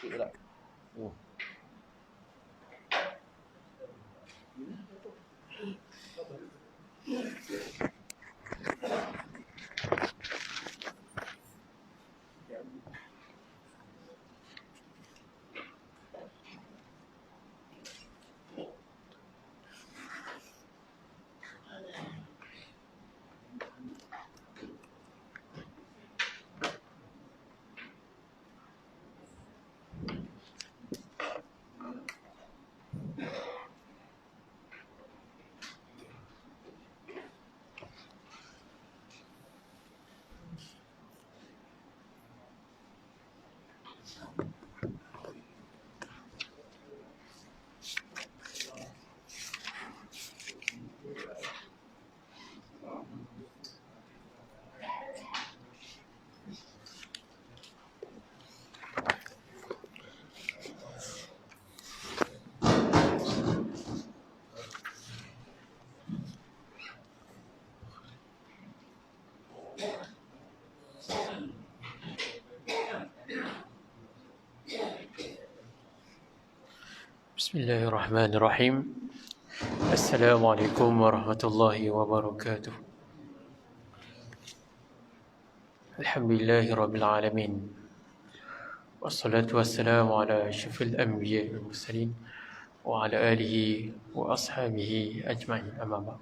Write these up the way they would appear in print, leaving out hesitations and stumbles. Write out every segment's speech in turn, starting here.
Oh. Bismillahirrahmanirrahim. Assalamualaikum warahmatullahi wabarakatuh. Alhamdulillahirabbil alamin. Wassalatu wassalamu ala asyrafil anbiya'i wal mursalin wa ala alihi wa ashabihi ajma'in. Amma ba'd.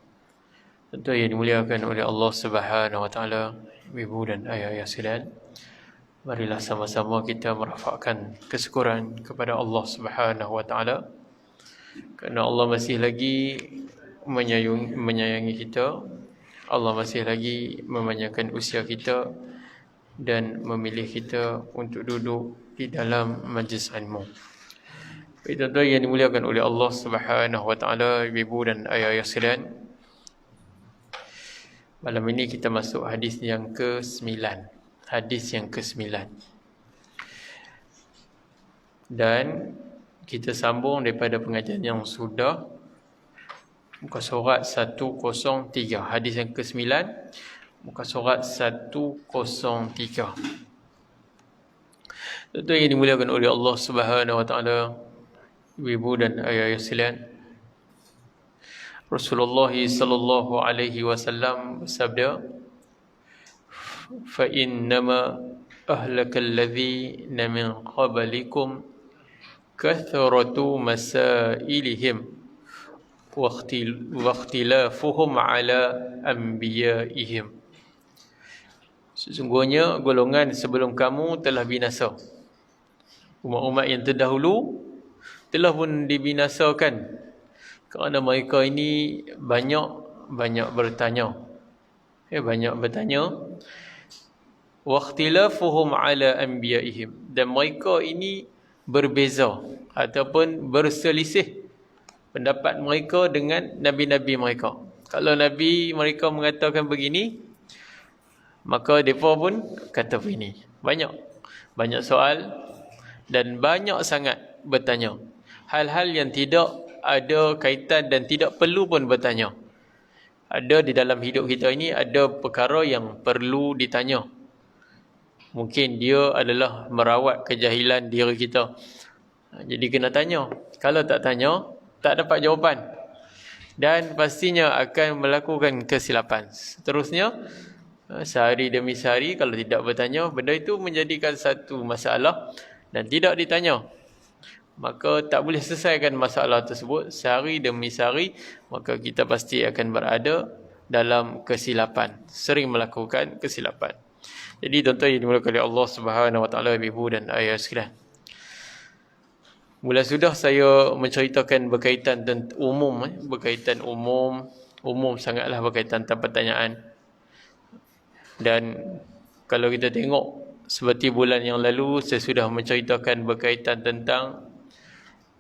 Tentu yang dimuliakan oleh Allah Subhanahu wa taala, ibu dan ayah sekalian, marilah sama-sama kita merafakkan kesyukuran kepada Allah Subhanahu wa taala kerana Allah masih lagi menyayangi kita. Allah masih lagi memanjangkan usia kita dan memilih kita untuk duduk di dalam majlis ilmu. Tuan-tuan yang dimuliakan oleh Allah Subhanahu wa taala, ibu dan ayah sekalian, malam ini kita masuk hadis yang ke-9. Hadis yang ke-9. Dan kita sambung daripada pengajian yang sudah, muka surat 103. Hadis yang ke-9, muka surat 103. Tentu yang dimuliakan oleh Allah Subhanahu wa taala, ibu dan ayah sekalian, Rasulullah sallallahu alaihi wasallam bersabda, "Fa innama ahlakal ladzina min qablikum kathratu masailihim wa ikhtilafuhum ala anbiyaihim." Sesungguhnya golongan sebelum kamu telah binasa. Umat-umat yang terdahulu telah pun dibinasakan kerana mereka ini banyak bertanya. Banyak bertanya. Wa ikhtilafuhum ala anbiyaihim, dan mereka ini berbeza ataupun berselisih pendapat mereka dengan nabi-nabi mereka. Kalau nabi mereka mengatakan begini, maka mereka pun kata begini. Banyak soal dan banyak sangat bertanya. Hal-hal yang tidak ada kaitan dan tidak perlu pun bertanya. Ada di dalam hidup kita ini, ada perkara yang perlu ditanya. Mungkin dia adalah merawat kejahilan diri kita, jadi kena tanya. Kalau tak tanya, tak dapat jawapan, dan pastinya akan melakukan kesilapan. Seterusnya, sehari demi sehari, kalau tidak bertanya, benda itu menjadikan satu masalah dan tidak ditanya, maka tak boleh selesaikan masalah tersebut. Sehari demi sehari, maka kita pasti akan berada dalam kesilapan, sering melakukan kesilapan. Jadi tuan-tuan yang dimulakan oleh Allah Subhanahu wa taala, ibu dan ayah sekalian, mula sudah saya menceritakan berkaitan umum, berkaitan umum sangatlah berkaitan tentang pertanyaan. Dan kalau kita tengok, seperti bulan yang lalu saya sudah menceritakan berkaitan tentang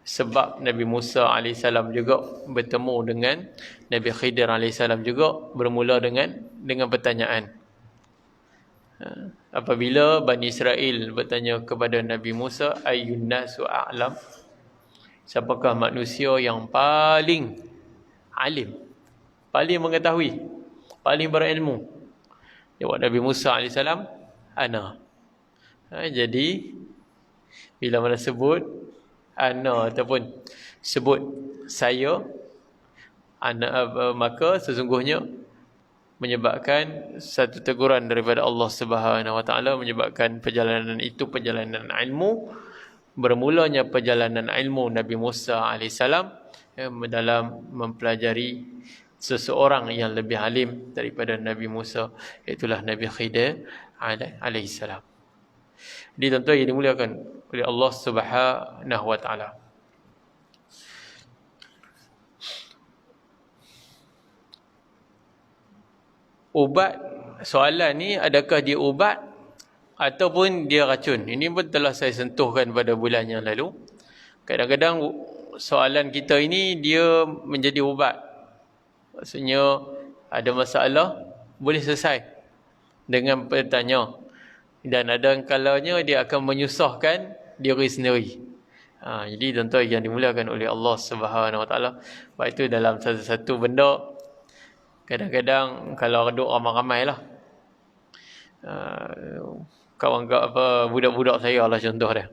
sebab Nabi Musa AS juga bertemu dengan Nabi Khidir AS juga bermula dengan pertanyaan. Apabila Bani Israel bertanya kepada Nabi Musa, ayyun nasu a'lam, siapakah manusia yang paling alim, paling mengetahui, paling berilmu? Jawab Nabi Musa AS, ana. Jadi Bila mana sebut ana ataupun sebut saya, maka sesungguhnya menyebabkan satu teguran daripada Allah Subhanahu Wa Taala, menyebabkan perjalanan itu perjalanan ilmu, bermulanya perjalanan ilmu Nabi Musa alaihissalam dalam mempelajari seseorang yang lebih alim daripada Nabi Musa, iaitulah Nabi Khidir alaihissalam. Jadi tuan-tuan yang dimuliakan oleh Allah Subhanahu Wa Taala, ubat soalan ni adakah dia ubat ataupun dia racun? Ini pun telah saya sentuhkan pada bulan yang lalu. Kadang-kadang soalan kita ini dia menjadi ubat. Maksudnya ada masalah boleh selesai dengan bertanya, dan ada kalanya dia akan menyusahkan diri sendiri. Jadi tuan-tuan yang dimuliakan oleh Allah Subhanahu Wa Taala, sebab itu dalam satu benda kadang-kadang kalau duduk ramai-ramai lah, kawan budak-budak saya lah contoh dia.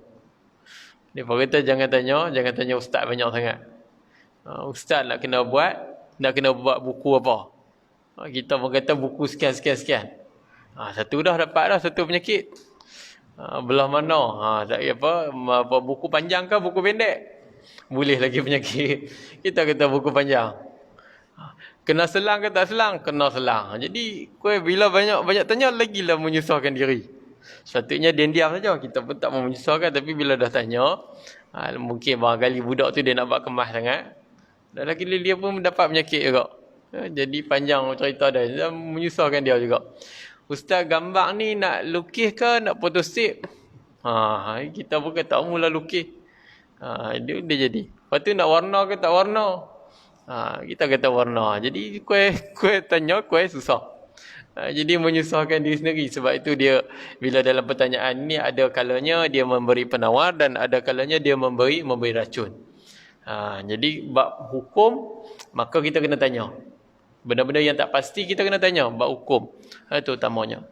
Dia kata jangan tanya ustaz banyak sangat. Ustaz nak kena buat buku apa? Kita pun kata buku sekian. Satu dah dapat dah, satu penyakit. Belah mana? Tak apa buku panjang ke buku pendek? Boleh lagi penyakit. Kita kata buku panjang. Kena selang ke tak selang? Kena selang. Jadi bila banyak tanya lagilah menyusahkan diri. Sepatutnya diam saja. Kita pun tak mau menyusahkan, tapi bila dah tanya, mungkin barangkali budak tu dia nak buat kemas sangat. Dan lagi dia pun mendapat penyakit juga. Jadi panjang cerita dia, menyusahkan dia juga. Ustaz, gambar ni nak lukis ke nak photostate? Kita pun kata mula lukis. Dia jadi. Lepas tu nak warna ke tak warna? Kita kata warna. Jadi kuih tanya, kuih susah. Jadi menyusahkan diri sendiri. Sebab itu dia bila dalam pertanyaan ni ada kalanya dia memberi penawar dan ada kalanya dia memberi racun. Jadi bab hukum maka kita kena tanya. Benda-benda yang tak pasti kita kena tanya bab hukum. Itu utamanya.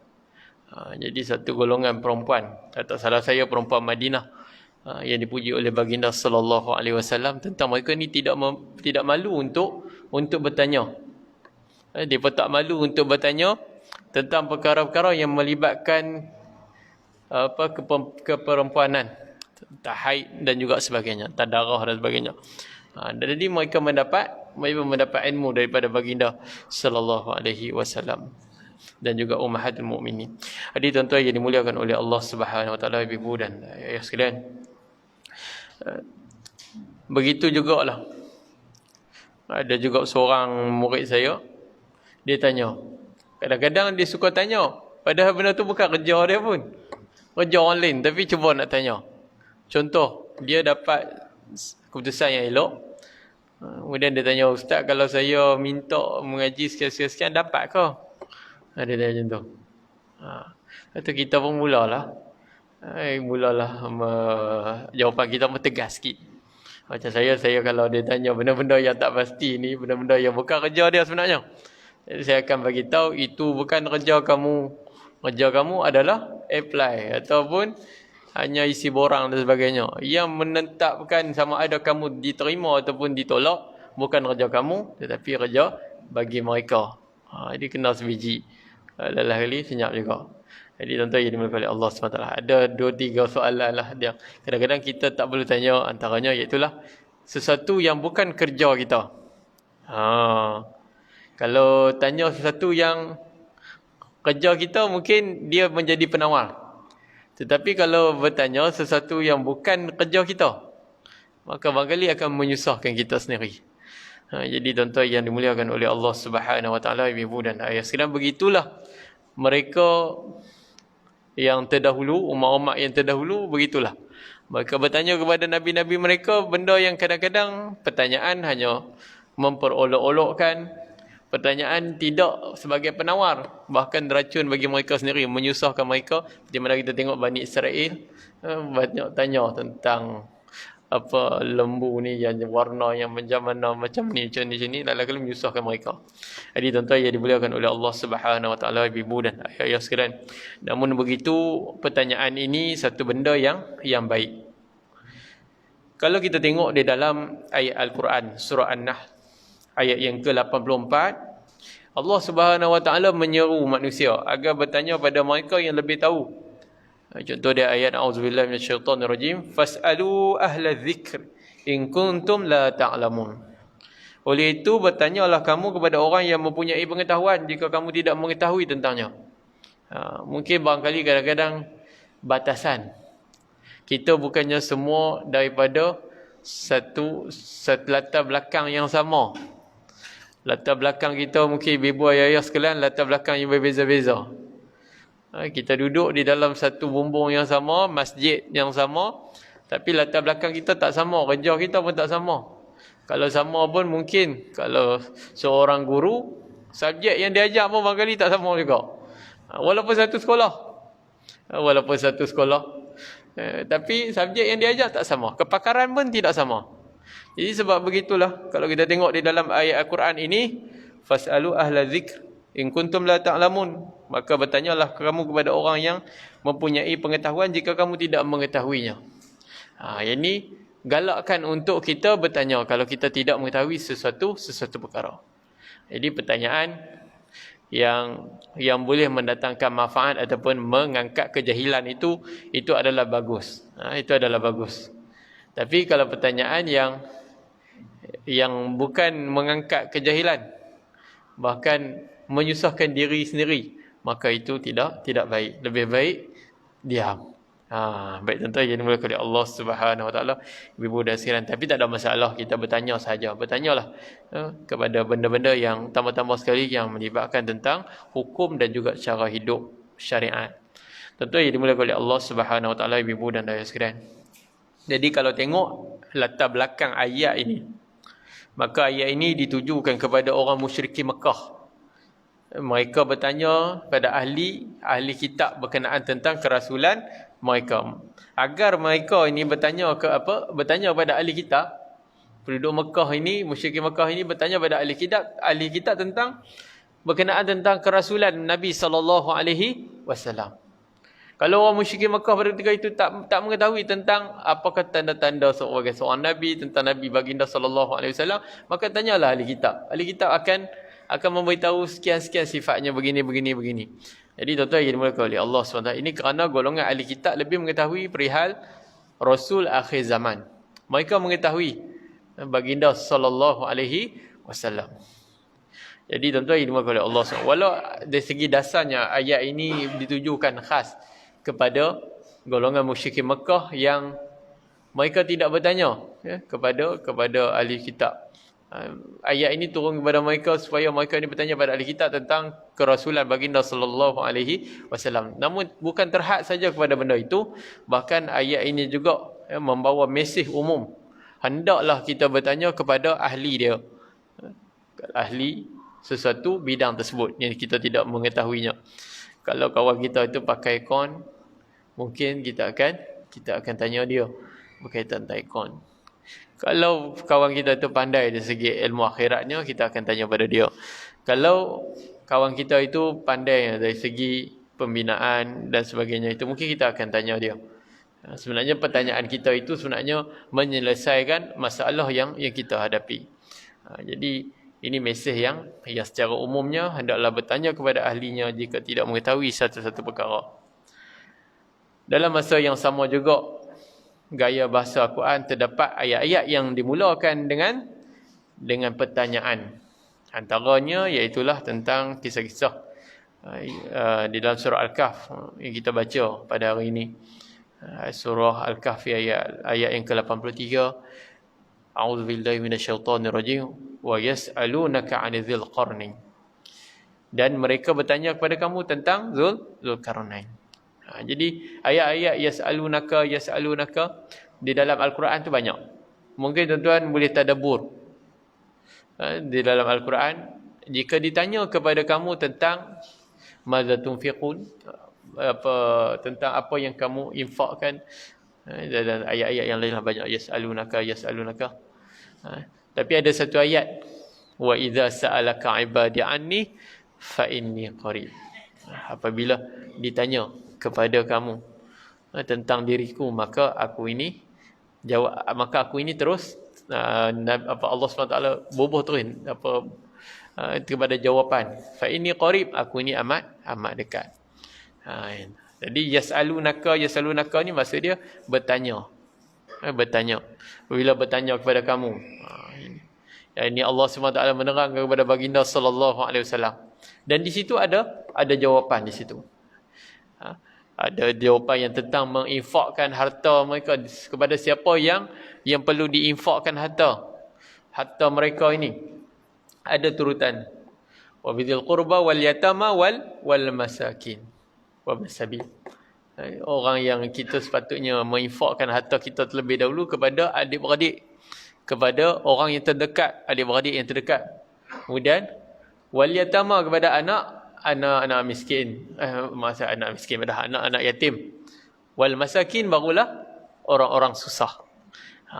Jadi satu golongan perempuan, tak salah saya perempuan Madinah, yang dipuji oleh baginda sallallahu alaihi wasallam, tentang mereka ni tidak malu untuk bertanya. Dia pun tak malu untuk bertanya tentang perkara-perkara yang melibatkan keperempuanan, haid dan juga sebagainya, tadarah dan sebagainya. Jadi mereka mendapat ilmu daripada baginda sallallahu alaihi wasallam dan juga ummahatul mukminin. Jadi tuan-tuan yang dimuliakan oleh Allah Subhanahu Wa Taala, ibu dan ayah sekalian, begitu jugalah. Ada juga seorang murid saya, dia tanya. Kadang-kadang dia suka tanya, padahal benda tu bukan kerja dia pun. Kerja orang lain, tapi cuba nak tanya. Contoh, dia dapat keputusan yang elok. Kemudian dia tanya, Ustaz, kalau saya minta mengaji sekian-sekian, dapat ke? Dia tanya macam tu. Lepas tu kita pun mulalah jawapan kita pun tegas sikit. Macam saya kalau dia tanya benda-benda yang tak pasti ni, benda-benda yang bukan kerja dia sebenarnya, jadi saya akan bagi tahu itu bukan kerja kamu. Kerja kamu adalah apply ataupun hanya isi borang dan sebagainya. Yang menetapkan sama ada kamu diterima ataupun ditolak bukan kerja kamu, tetapi kerja bagi mereka. Jadi kena sebiji. Lelah kali senyap juga. Jadi tuan-tuan yang dimulakan oleh Allah SWT, ada 2-3 soalan lah yang kadang-kadang kita tak perlu tanya. Antaranya iaitulah sesuatu yang bukan kerja kita. Kalau tanya sesuatu yang kerja kita, mungkin dia menjadi penawar. Tetapi kalau bertanya sesuatu yang bukan kerja kita, maka barangkali akan menyusahkan kita sendiri. Jadi tuan-tuan yang dimuliakan oleh Allah Subhanahu Wa Taala, ibu dan ayah sekalian, begitulah mereka yang terdahulu, umat-umat yang terdahulu, begitulah. Mereka bertanya kepada nabi-nabi mereka benda yang kadang-kadang pertanyaan hanya memperolok-olokkan, pertanyaan tidak sebagai penawar, bahkan racun bagi mereka sendiri, menyusahkan mereka. Di mana kita tengok Bani Israel banyak tanya tentang apa lembu ni yang warna yang macam ni lala kali menyusahkan mereka. Jadi tuan-tuan yang dimuliakan oleh Allah Subhanahu Wa Taala, ibu dan ayah sekalian. Namun begitu, pertanyaan ini satu benda yang baik. Kalau kita tengok di dalam ayat Al-Quran surah An-Nahl ayat yang ke-84, Allah Subhanahu Wa Taala menyeru manusia agar bertanya pada mereka yang lebih tahu. Contoh dia ayat auzubillahi minasyaitonirrajim, fas'alu ahla dzikr in kuntum la ta'lamun. Oleh itu bertanyalah kamu kepada orang yang mempunyai pengetahuan jika kamu tidak mengetahui tentangnya. Mungkin barangkali kadang-kadang batasan. Kita bukannya semua daripada satu latar belakang yang sama. Latar belakang kita mungkin ibu ayah sekalian latar belakang yang berbeza-beza. Kita duduk di dalam satu bumbung yang sama, masjid yang sama, tapi latar belakang kita tak sama, kerja kita pun tak sama. Kalau sama pun mungkin, kalau seorang guru, subjek yang diajar pun barangkali tak sama juga. Walaupun satu sekolah. Tapi subjek yang diajar tak sama. Kepakaran pun tidak sama. Jadi sebab begitulah, kalau kita tengok di dalam ayat Al-Quran ini, fas'alu ahla dzikr in kuntum la ta'lamun, maka bertanyalah kamu kepada orang yang mempunyai pengetahuan jika kamu tidak mengetahuinya. Yang ini galakkan untuk kita bertanya kalau kita tidak mengetahui sesuatu perkara. Jadi pertanyaan yang boleh mendatangkan manfaat ataupun mengangkat kejahilan itu adalah bagus. Itu adalah bagus. Tapi kalau pertanyaan yang bukan mengangkat kejahilan, bahkan menyusahkan diri sendiri, maka itu tidak baik. Lebih baik diam. Baik tuan-tuan yang dimuliakan oleh Allah Subhanahu Wa Taala, ibu dan sekalian. Tapi tak ada masalah kita bertanya saja. Bertanyalah kepada benda-benda yang tambah-tambah sekali yang melibatkan tentang hukum dan juga cara hidup syariat. Tuan-tuan yang dimuliakan oleh Allah Subhanahu Wa Taala, ibu dan ayah sekalian. Jadi kalau tengok latar belakang ayat ini, maka ayat ini ditujukan kepada orang musyrikin Mekah. Mereka bertanya pada ahli kitab berkenaan tentang kerasulan mereka. Agar mereka ini bertanya kepada ahli kitab, penduduk Mekah ini, musyrikin Mekah ini bertanya pada ahli kitab tentang berkenaan tentang kerasulan Nabi sallallahu alaihi wasallam. Kalau orang musyrikin Mekah pada ketika itu tak mengetahui tentang apakah tanda-tanda seorang nabi, tentang Nabi baginda sallallahu alaihi wasallam, maka tanyalah ahli kitab. Ahli kitab akan memberitahu sekian-sekian sifatnya begini. Jadi tuan-tuan yang dimuliakan oleh Allah SWT, ini kerana golongan ahli kitab lebih mengetahui perihal Rasul akhir zaman. Mereka mengetahui baginda sallallahu alaihi wasallam. Jadi tuan-tuan yang dimuliakan oleh Allah SWT, walau dari segi dasarnya ayat ini ditujukan khas kepada golongan musyrikin Mekah yang mereka tidak bertanya kepada ahli kitab. Ayat ini turun kepada mereka supaya mereka ini bertanya pada ahli kitab tentang kerasulan baginda sallallahu alaihi wasallam. Namun bukan terhad saja kepada benda itu, bahkan ayat ini juga membawa mesej umum. Hendaklah kita bertanya kepada ahli dia. Ahli sesuatu bidang tersebut yang kita tidak mengetahuinya. Kalau kawan kita itu pakai ikon, mungkin kita akan tanya dia berkaitan tentang ikon. Kalau kawan kita itu pandai dari segi ilmu akhiratnya, kita akan tanya pada dia. Kalau kawan kita itu pandai dari segi pembinaan dan sebagainya, itu mungkin kita akan tanya dia. Sebenarnya pertanyaan kita itu sebenarnya menyelesaikan masalah yang kita hadapi. Jadi ini mesej yang secara umumnya hendaklah bertanya kepada ahlinya jika tidak mengetahui satu-satu perkara. Dalam masa yang sama juga, gaya bahasa Al-Quran terdapat ayat-ayat yang dimulakan dengan pertanyaan. Antaranya iaitulah tentang kisah-kisah di dalam surah Al-Kahf yang kita baca pada hari ini. Surah Al-Kahf ayat yang ke-83. A'udzubillahi minasyaitonirrajim wa yas'alunaka 'anil qarnain. Dan mereka bertanya kepada kamu tentang Zulkarnain. Jadi ayat-ayat yas'alunaka di dalam Al-Quran tu banyak. Mungkin tuan-tuan boleh tadabbur di dalam Al-Quran. Jika ditanya kepada kamu tentang madza tunfiqun, tentang apa yang kamu infakkan, Dan ayat-ayat yang lain lah banyak, yas'alunaka. Tapi ada satu ayat, wa idza sa'alaka ibadi anni fa inni qarib. Apabila ditanya kepada kamu tentang diriku, maka aku ini terus Allah SWT bubuh terus kepada jawapan, fa inni qarib, aku ini amat dekat. Jadi yas'alunaka ni maksud dia bertanya. Bila bertanya kepada kamu. Ini Allah SWT menerangkan kepada baginda sallallahu alaihi wasallam. Dan di situ ada jawapan di situ. Ada jawapan yang tentang menginfakkan harta mereka kepada siapa yang perlu diinfakkan harta mereka ini. Ada turutan. Wa bidzil qurba wal yatama wal masakin wa bisabil. Orang yang kita sepatutnya menginfakkan harta kita terlebih dahulu kepada adik-beradik, kepada orang yang terdekat, adik-beradik yang terdekat. Kemudian wal yatama kepada anak miskin, anak yatim. Wal masakin barulah orang-orang susah.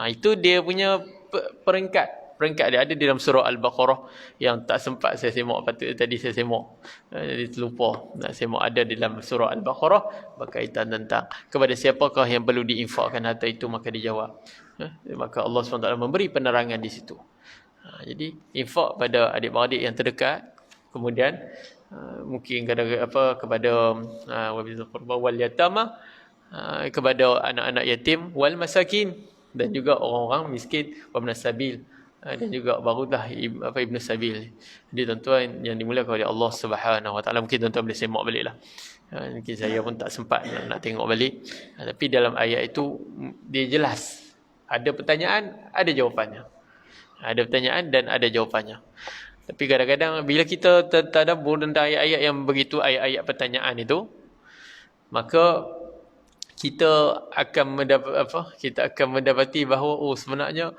Itu dia punya peringkat dia ada di dalam surah Al-Baqarah yang tak sempat saya semak, patut tadi saya semak, jadi terlupa nak semak. Ada di dalam surah Al-Baqarah berkaitan tentang kepada siapakah yang perlu diinfakkan harta itu, maka dijawab. Maka Allah SWT memberi penerangan di situ. Jadi infak pada adik-beradik yang terdekat, kemudian mungkin kepada wabil qurba wal yatama, kepada anak-anak yatim, wal masakin, dan juga orang-orang miskin, wa sabil, dan juga barulah Ibn Sabil. Jadi tuan-tuan yang dimuliakan oleh Allah Subhanahu Wa Taala, mungkin tuan-tuan boleh semak baliklah. Mungkin saya pun tak sempat nak tengok balik. Tapi dalam ayat itu dia jelas. Ada pertanyaan, ada jawapannya. Ada pertanyaan dan ada jawapannya. Tapi kadang-kadang bila kita tadabbur tentang ayat-ayat yang begitu, ayat-ayat pertanyaan itu, maka kita akan mendapati bahawa sebenarnya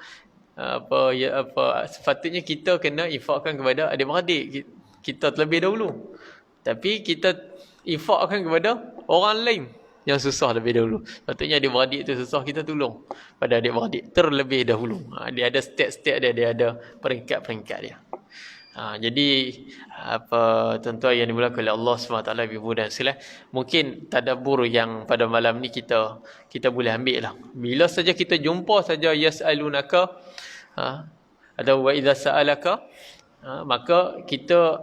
sepatutnya kita kena infakkan kepada adik-beradik kita terlebih dahulu. Tapi kita infakkan kepada orang lain yang susah lebih dahulu. Sepatutnya adik-beradik itu susah, kita tolong pada adik-beradik terlebih dahulu. Dia ada step-step dia ada peringkat-peringkat dia. Jadi tuan-tuan yang dimuliakan oleh Allah SWT, ibu dan silah, mungkin tadabbur yang pada malam ni kita boleh ambil lah. Bila saja kita jumpa saja yas'alunaka atau wa idza sa'alaka, maka kita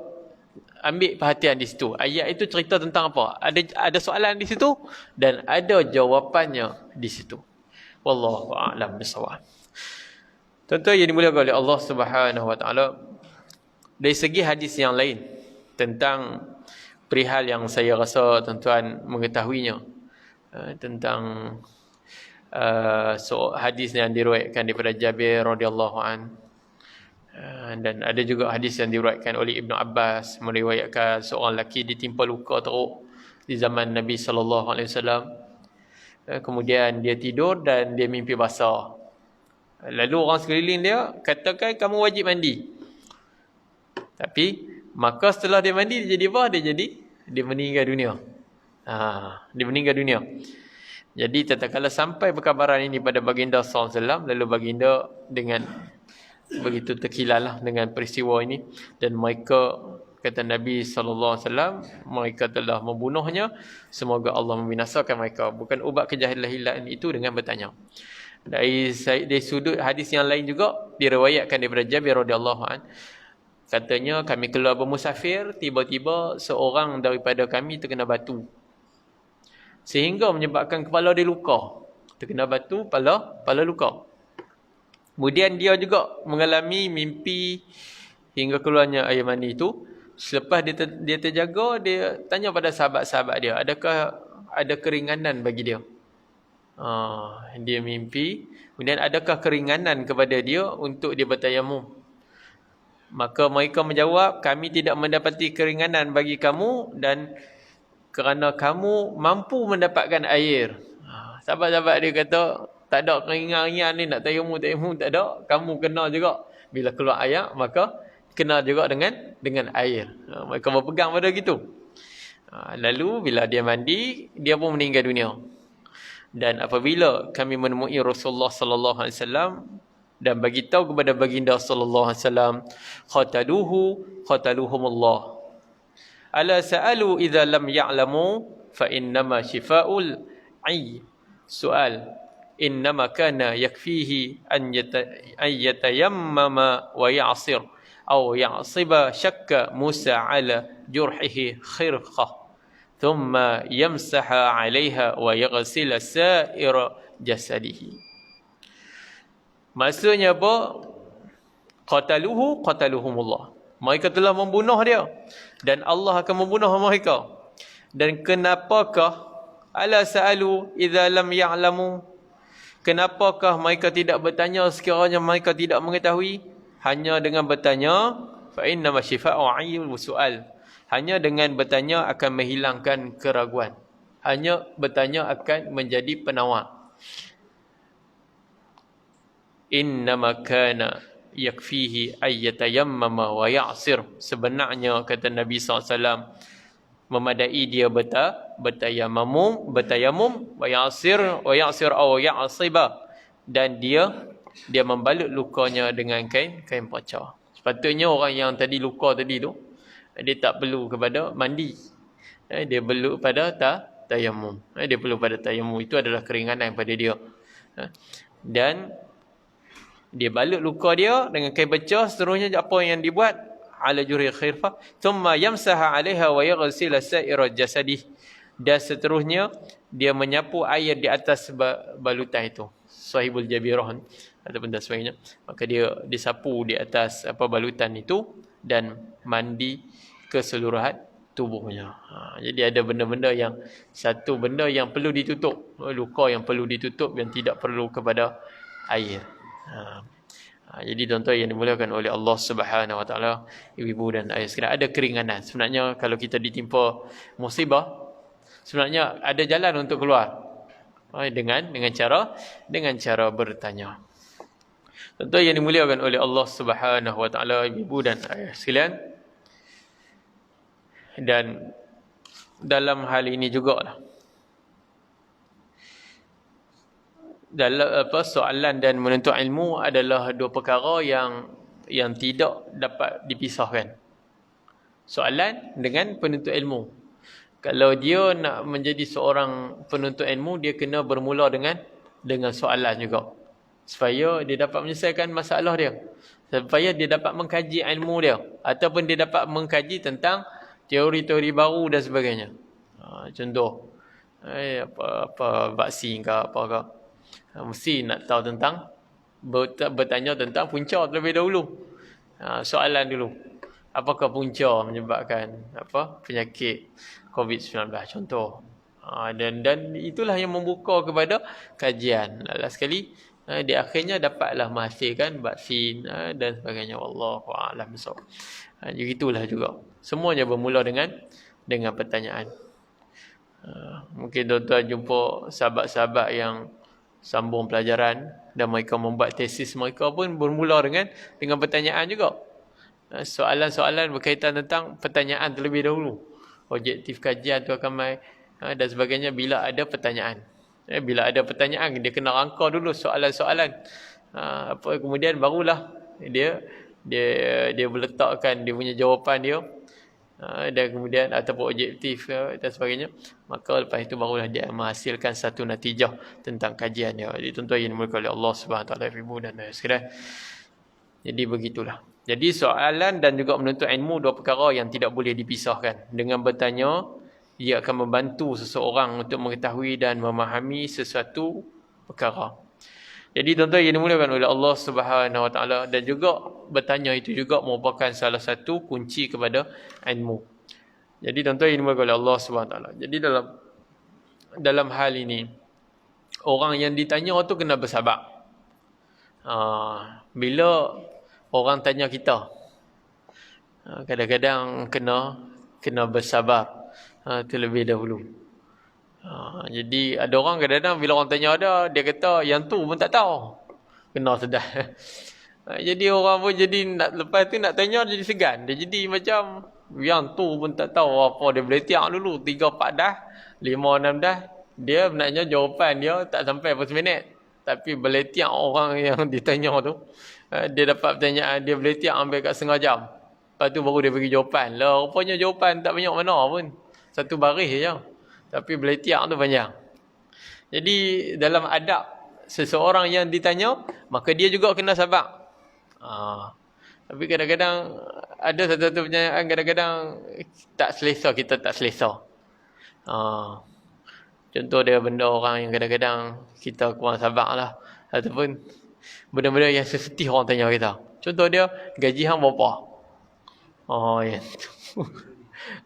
ambil perhatian di situ. Ayat itu cerita tentang apa? Ada soalan di situ dan ada jawapannya di situ. Wallahu a'lam bissawab. Tuan-tuan yang dimuliakan oleh Allah Subhanahu Wa Taala, dari segi hadis yang lain tentang perihal yang saya rasa tuan-tuan mengetahuinya, tentang hadis yang diriwayatkan daripada Jabir radhiyallahu an, dan ada juga hadis yang diriwayatkan oleh Ibnu Abbas meriwayatkan seorang lelaki ditimpa luka teruk di zaman Nabi sallallahu alaihi wasallam. Kemudian dia tidur dan dia mimpi basah. Lalu orang sekeliling dia katakan, kamu wajib mandi. Tapi maka setelah dia mandi, dia jadi apa? Dia meninggal dunia. Dia meninggal dunia. Jadi tatkala sampai perkabaran ini pada baginda sallallahu alaihi wasallam, lalu baginda dengan begitu terkilalah dengan peristiwa ini, dan mereka, kata Nabi sallallahu alaihi wasallam, mereka telah membunuhnya, semoga Allah membinasakan mereka. Bukan ubat kejahilan itu dengan bertanya. Dari sudut hadis yang lain juga diriwayatkan daripada Jabir radhiyallahu an, katanya kami keluar bermusafir, tiba-tiba seorang daripada kami terkena batu sehingga menyebabkan kepala dia luka. Terkena batu, kepala luka. Kemudian dia juga mengalami mimpi hingga keluarnya air mani itu. Selepas dia terjaga, dia tanya pada sahabat-sahabat dia, adakah ada keringanan bagi dia? Dia mimpi, kemudian adakah keringanan kepada dia untuk dia bertayamum? Maka mereka menjawab, kami tidak mendapati keringanan bagi kamu, dan kerana kamu mampu mendapatkan air. Sahabat-sahabat dia kata, tak ada keringan-keringan ni nak tayamum tak ada. Kamu kena juga. Bila keluar air, maka kena juga dengan air. Mereka berpegang pada gitu. Lalu bila dia mandi, dia pun meninggal dunia. Dan apabila kami menemui Rasulullah sallallahu alaihi wasallam dan bagi tahu kepada baginda sallallahu alaihi wasallam, qataluhumullah. Ala sa'alu idza lam ya'lamu fa innama shifaa'ul ayy. Soal, innama kana yakfihi an yatayammama wa ya'sir aw ya'siba syakka Musa ala jurhihi khirqah thumma yamsaha 'alayha wa yaghsila sa'ira jasadihi. Maksudnya apa? Qataluhumullah. Mereka telah membunuh dia dan Allah akan membunuh mereka. Dan kenapakah ala sa'alu idza lam ya'lamu? Kenapakah mereka tidak bertanya sekiranya mereka tidak mengetahui? Hanya dengan bertanya, fa inna masyifa'u 'ayyul su'al. Hanya dengan bertanya akan menghilangkan keraguan. Hanya bertanya akan menjadi penawar. Innama kana yakfihi ayyatayammama wa ya'sir. Sebenarnya kata Nabi SAW, memadai dia bertayamum wa ya'sir aw ya'siba, dan dia membalut lukanya dengan kain pacar. Sepatutnya orang yang tadi luka tadi tu, dia tak perlu kepada mandi. Dia perlu pada tayamum. Dia perlu pada tayamum. Itu adalah keringanan pada dia. Dan dia balut luka dia dengan kain pecah. Seterusnya apa yang dibuat? Ala juri khirfah thumma yamsaha 'alaiha wa yaghsila sa'ira jasadih. Dan seterusnya dia menyapu air di atas balutan itu, sahibul jabirah ataupun dan sebagainya. Maka dia disapu di atas balutan itu dan mandi keseluruhan tubuhnya. Jadi ada benda-benda yang, satu benda yang perlu ditutup, luka yang perlu ditutup yang tidak perlu kepada air. Jadi tuan-tuan yang dimuliakan oleh Allah Subhanahu Wa Taala, ibu-ibu dan ayah sekalian, ada keringanan. Sebenarnya kalau kita ditimpa musibah, sebenarnya ada jalan untuk keluar dengan cara bertanya. Tuan-tuan yang dimuliakan oleh Allah Subhanahu Wa Taala, ibu-ibu dan ayah sekalian, dan dalam hal ini jugalah, dalam soalan dan menuntut ilmu adalah dua perkara yang tidak dapat dipisahkan. Soalan dengan penuntut ilmu. Kalau dia nak menjadi seorang penuntut ilmu, dia kena bermula dengan soalan juga, supaya dia dapat menyelesaikan masalah dia, supaya dia dapat mengkaji ilmu dia, ataupun dia dapat mengkaji tentang teori-teori baru dan sebagainya. Contoh apa vaksin ke apa ke, mesti nak tahu tentang, bertanya tentang punca terlebih dahulu. Soalan dulu, apakah punca menyebabkan penyakit COVID-19 contoh. Dan itulah yang membuka kepada kajian. Last sekali di akhirnya dapatlah menghasilkan vaksin dan sebagainya. Wallahu a'lam bissawab. Jadi itulah juga. Semuanya bermula dengan pertanyaan. Mungkin tuan-tuan jumpa sahabat-sahabat yang sambung pelajaran dan mereka membuat tesis mereka pun bermula dengan pertanyaan juga. Soalan-soalan berkaitan tentang pertanyaan terlebih dahulu. Objektif kajian tu akan mai dan sebagainya bila ada pertanyaan. Bila ada pertanyaan, dia kena rangka dulu soalan-soalan. Kemudian barulah dia meletakkan dia punya jawapan dia, dan kemudian ataupun objektif dan sebagainya. Maka lepas itu barulah dia menghasilkan satu natijah tentang kajian dia. Jadi tuan-tuan yang dimuliakan oleh Allah Subhanahu Wa Taala, ibu dan ayah sekalian. Jadi begitulah. Jadi soalan dan juga menuntut ilmu dua perkara yang tidak boleh dipisahkan. Dengan bertanya, ia akan membantu seseorang untuk mengetahui dan memahami sesuatu perkara. Jadi tuan-tuan yang dimuliakan oleh Allah Subhanahu Wa Taala, dan juga bertanya itu juga merupakan salah satu kunci kepada ilmu. Jadi tuan-tuan yang dimuliakan oleh Allah Subhanahu Wa Taala. Jadi dalam hal ini, orang yang ditanya tu kena bersabar. Bila orang tanya kita, kadang-kadang kena bersabar terlebih dahulu. Jadi ada orang kadang-kadang bila orang tanya dia kata yang tu pun tak tahu. Kena sedar. Jadi orang pun jadi lepas tu nak tanya jadi segan. Dia jadi macam yang tu pun tak tahu apa, dia boleh tiak dulu 3-4 dah, 5-6 dah. Dia benarnya jawapan dia tak sampai berapa minit. Tapi beletiak orang yang ditanya tu. Dia dapat pertanyaan, dia beletiak ambil kat setengah jam. Lepas tu baru dia bagi jawapan. Lah, rupanya jawapan tak banyak mana pun. Satu baris je. Tapi beletiak tu panjang. Jadi dalam adab seseorang yang ditanya, maka dia juga kena sabar. Tapi kadang-kadang ada satu-satu pertanyaan, kadang-kadang tak selesa, kita tak selesa. Contoh dia benda orang yang kadang-kadang kita kurang sabar lah. Ataupun benda-benda yang sensitif orang tanya kita. Contoh dia, gaji hang berapa? Yang tu.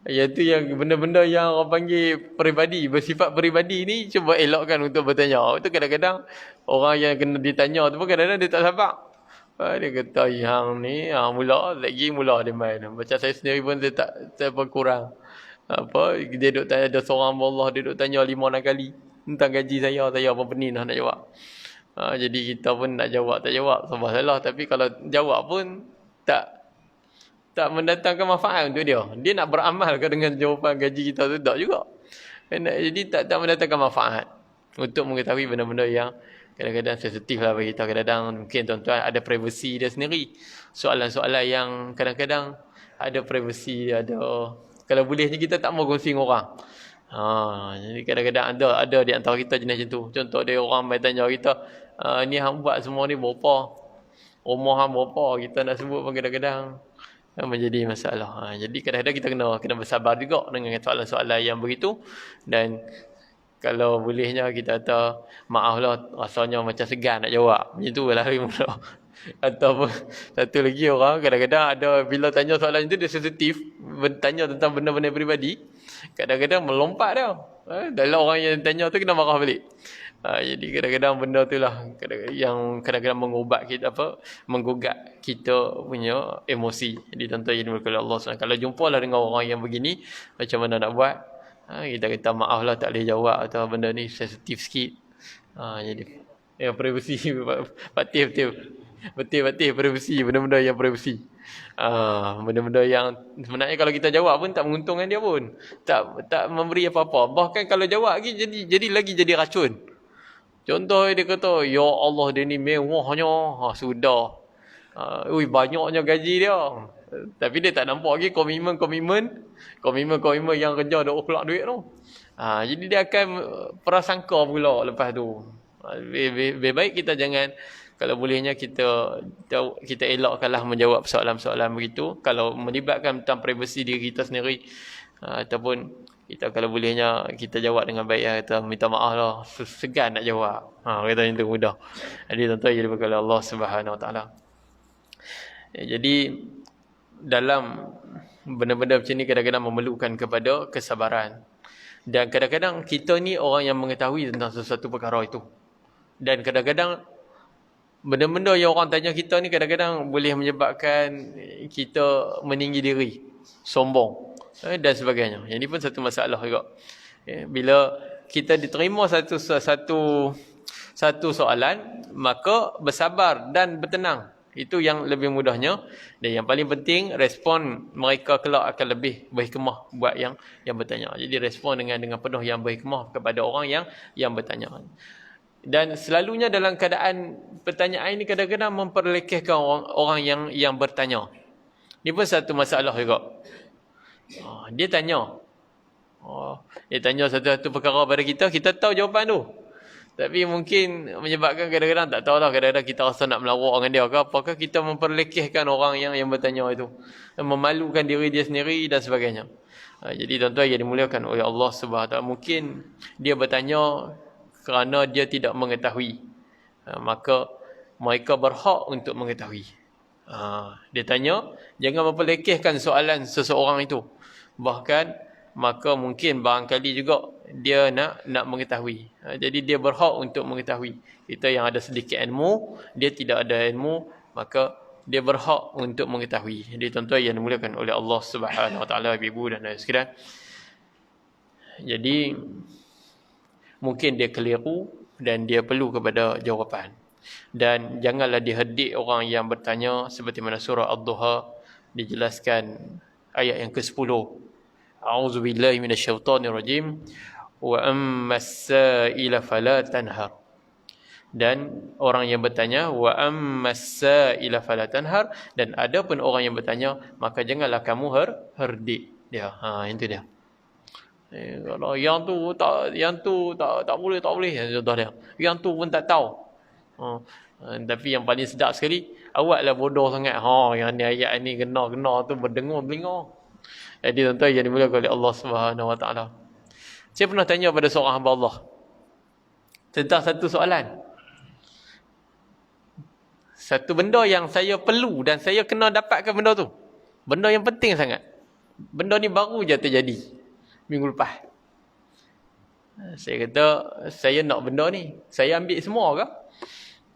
Yang tu yang benda-benda yang orang panggil peribadi, bersifat peribadi ni cuba elokkan untuk bertanya. Itu kadang-kadang orang yang kena ditanya tu pun kadang-kadang dia tak sabar. Dia kata yang ni mula lagi mula dia main. Macam saya sendiri pun dia tak kurang. Dia duk tanya, ada seorang Allah dia duk tanya 5-6 kali tentang gaji saya apa pening nak jawab. Jadi kita pun nak jawab tak jawab sebab salah, tapi kalau jawab pun tak mendatangkan manfaat untuk dia. Dia nak beramal ke dengan jawapan gaji kita tu tak juga. Jadi tak mendatangkan manfaat untuk mengetahui benda-benda yang kadang-kadang sensitif lah bagi kita. Kadang-kadang mungkin tuan-tuan ada privasi dia sendiri. Soalan-soalan yang kadang-kadang ada privasi, ada kalau bolehnya kita tak mau kongsi dengan orang. Jadi kadang-kadang ada di antara kita jenis macam tu. Contoh dia orang mai tanya kita, ni hang buat semua ni berapa? Rumah hang berapa? Kita nak sebut pun kadang-kadang menjadi masalah. Jadi kadang-kadang kita kena bersabar juga dengan soalan-soalan yang begitu. Dan kalau bolehnya kita kata maaf lah, rasanya macam segan nak jawab. Macam tu lah mula. Ataupun satu lagi orang kadang-kadang ada bila tanya soalan itu dia sensitif, bertanya tentang benda-benda peribadi, kadang-kadang melompat dia. Dalam orang yang tanya tu kena marah balik. Jadi kadang-kadang benda tu lah yang kadang-kadang menggugat kita punya emosi. Jadi tuan-tuan yang dimulakan Allah SWT, kalau jumpalah dengan orang yang begini, macam mana nak buat? Kita kata maaf lah tak boleh jawab, atau benda ni sensitif sikit. Jadi privasi betul privasi, benda-benda yang privasi. Benda-benda yang sebenarnya kalau kita jawab pun tak menguntungkan dia pun. Tak memberi apa-apa. Bahkan kalau jawab lagi jadi racun. Contoh dia kata, ya Allah dia ni mewahnya. Sudah. Banyaknya gaji dia. Tapi dia tak nampak lagi komitmen yang kerja dah keluar duit tu. Jadi dia akan prasangka pula lepas tu. Lebih baik kita jangan, kalau bolehnya kita elokkanlah menjawab soalan-soalan begitu. Kalau melibatkan tentang privasi diri kita sendiri, ataupun kita kalau bolehnya kita jawab dengan baik, kita minta maaf lah, segan nak jawab. Kata yang tu mudah. Jadi tuan-tuan jadi berkala Allah Subhanahu Wa Taala. Jadi dalam benda-benda macam ni kadang-kadang memerlukan kepada kesabaran. Dan kadang-kadang kita ni orang yang mengetahui tentang sesuatu perkara itu. Dan kadang-kadang benda-benda yang orang tanya kita ni kadang-kadang boleh menyebabkan kita meninggi diri, sombong dan sebagainya. Yang ini pun satu masalah juga. Bila kita diterima satu soalan, maka bersabar dan bertenang. Itu yang lebih mudahnya. Dan yang paling penting, respon mereka kelak akan lebih berhikmah buat yang bertanya. Jadi respon dengan penuh yang berhikmah kepada orang yang bertanya. Dan selalunya dalam keadaan pertanyaan ini kadang-kadang memperlekehkan orang yang bertanya. Ini pun satu masalah juga. Dia tanya. Dia tanya satu-satu perkara pada kita tahu jawapan tu. Tapi mungkin menyebabkan kadang-kadang tak tahulah, kadang-kadang kita rasa nak melawak dengan dia ke apakah kita memperlekehkan orang yang bertanya itu. Memalukan diri dia sendiri dan sebagainya. Jadi tuan-tuan yang dimuliakan oleh Allah Subhanahu Wa Taala, mungkin dia bertanya kerana dia tidak mengetahui. Maka mereka berhak untuk mengetahui. Dia tanya, jangan memperlekehkan soalan seseorang itu. Bahkan maka mungkin barangkali juga dia nak mengetahui. Jadi dia berhak untuk mengetahui. Kita yang ada sedikit ilmu, dia tidak ada ilmu, maka dia berhak untuk mengetahui. Jadi tuan-tuan yang dimuliakan oleh Allah Subhanahu Wa Taala, ibu dan ayah sekalian. Jadi mungkin dia keliru dan dia perlu kepada jawapan. Dan janganlah dihedik orang yang bertanya, seperti mana surah Ad-Duha dijelaskan ayat yang ke-10. A'udzubillahi minasyaitonirrajim. Wa ammas sa'ila fala tanhar. Dan orang yang bertanya, wa ammas sa'ila fala tanhar, dan ada pun orang yang bertanya, maka janganlah kamu herdik dia. Itu dia. Kalau yang tu tak boleh, contoh dia. Yang tu pun tak tahu. Tapi yang paling sedap sekali, awaklah bodoh sangat. Yang ni ayat ni kena tu berdengar telinga. Jadi tuan-tuan yang dimuliakan oleh Allah Subhanahu Wa Taala. Saya pernah tanya pada seorang hamba Allah tentang satu soalan. Satu benda yang saya perlu dan saya kena dapatkan benda tu. Benda yang penting sangat. Benda ni baru je terjadi minggu lepas. Saya kata, saya nak benda ni. Saya ambil semua ke?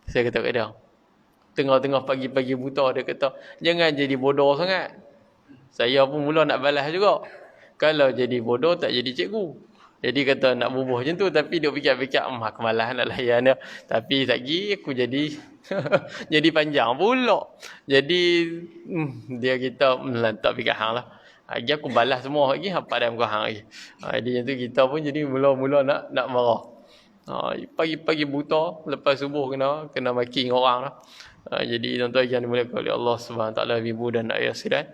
Saya kata kat dia. Tengah-tengah pagi-pagi buta, dia kata, jangan jadi bodoh sangat. Saya pun mula nak balas juga. Kalau jadi bodoh, tak jadi cikgu. Jadi kata nak bubuh macam tu, tapi dia fikir-fikir, aku malas nak layan dia. Tapi lagi aku jadi jadi panjang pula. Jadi dia kita tak fikir hang lah. Lagi aku balas semua lagi, apa dah muka hang lagi. Jadi macam tu kita pun jadi mula-mula nak marah. Pagi-pagi buta, lepas subuh kena maki dengan orang lah. Jadi tuan-tuan yang dimuliakan oleh Allah Subhanahu Wa Taala, ibu dan ayah sekalian.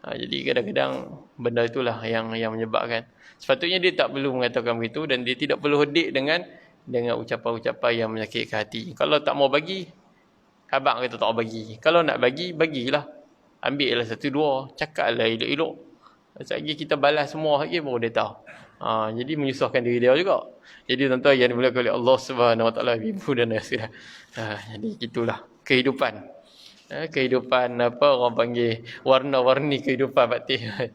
Jadi kadang-kadang benda itulah yang menyebabkan. Sepatutnya dia tak perlu mengatakan begitu, dan dia tidak perlu herdik dengan ucapan-ucapan yang menyakitkan hati. Kalau tak mau bagi, abang kata tak mau bagi. Kalau nak bagi, bagilah. Ambil lah satu dua, cakaplah elok-elok. Sekali kita balas semua lagi baru dia tahu. Jadi menyusahkan diri dia juga. Jadi tuan-tuan yang dimuliakan oleh Allah Subhanahu Wa Taala, ibu dan ayah. Jadi gitulah kehidupan. Kehidupan apa orang panggil warna-warni kehidupan batin.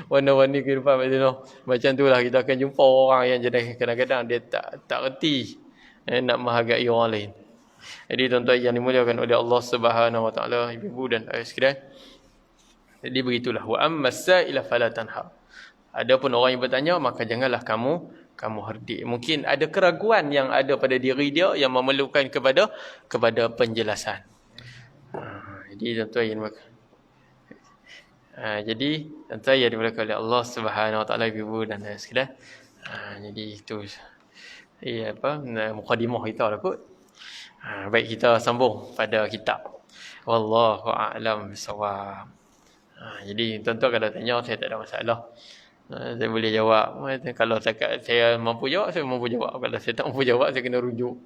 Warna-warni kehidupan batin. Macam itulah kita akan jumpa orang yang jadi kadang-kadang dia tak reti nak menghargai orang lain. Jadi tuan-tuan yang dimuliakan oleh Allah Subhanahu Wa Taala, ibu dan ayah sekalian. Jadi begitulah, wa ammas sa'ila fala tanhar. Adapun orang yang bertanya, maka janganlah kamu herdik. Mungkin ada keraguan yang ada pada diri dia yang memerlukan kepada penjelasan. Jadi tuan-tuan yang dimuliakan oleh Allah Subhanahu Wa Taala, ibu dan ayah sekalian. Jadi itu mukadimah kita lah kot. Baik, kita sambung pada kitab. Wallahu a'lam bissawab. Jadi tuan-tuan kalau tanya, saya tak ada masalah. Saya boleh jawab. Kalau saya mampu jawab, saya mampu jawab. Kalau saya tak mampu jawab, saya kena rujuk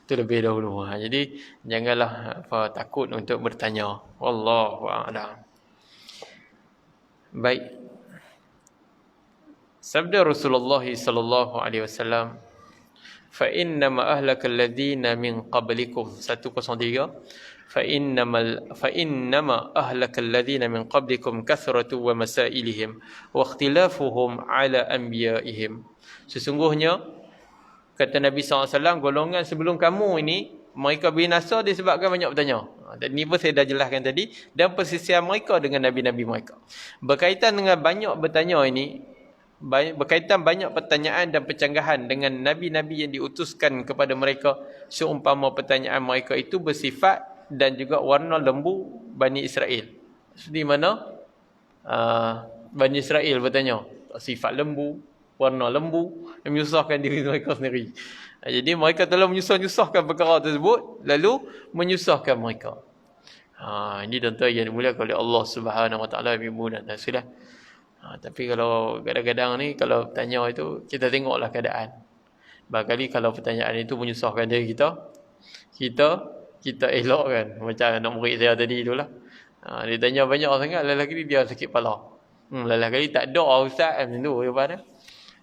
terlebih dahulu. Jadi janganlah takut untuk bertanya. Wallahu a'lam. Baik. Sabda Rasulullah sallallahu alaihi wasallam, fa innama ahlakal ladzina min qablikum 103 fa innama ahlakal ladzina min qablikum kathratu wa masailihim wa ikhtilafuhum ala anbiya'ihim. Sesungguhnya kata Nabi SAW, golongan sebelum kamu ini mereka binasa disebabkan banyak bertanya. Dan ini pun saya dah jelaskan tadi, dan persisian mereka dengan nabi-nabi mereka. Berkaitan dengan banyak bertanya ini, berkaitan banyak pertanyaan dan pencanggahan dengan nabi-nabi yang diutuskan kepada mereka, seumpama pertanyaan mereka itu bersifat dan juga warna lembu Bani Israel. Di mana Bani Israel bertanya, sifat lembu, warna lembu, yang menyusahkan diri mereka sendiri. Jadi mereka telah menyusahkan perkara tersebut, lalu menyusahkan mereka. Ini tuan-tuan yang dimuliakan oleh Allah Subhanahu Wa Taala, ibu dan ayah. Tapi kalau kadang-kadang ni, kalau tanya itu, kita tengoklah keadaan. Barangkali kalau pertanyaan itu menyusahkan diri kita elakkan. Macam anak murid saya tadi itulah. Dia tanya banyak sangat, lain kali dia sakit kepala. Lain kali tak ada ustaz macam tu.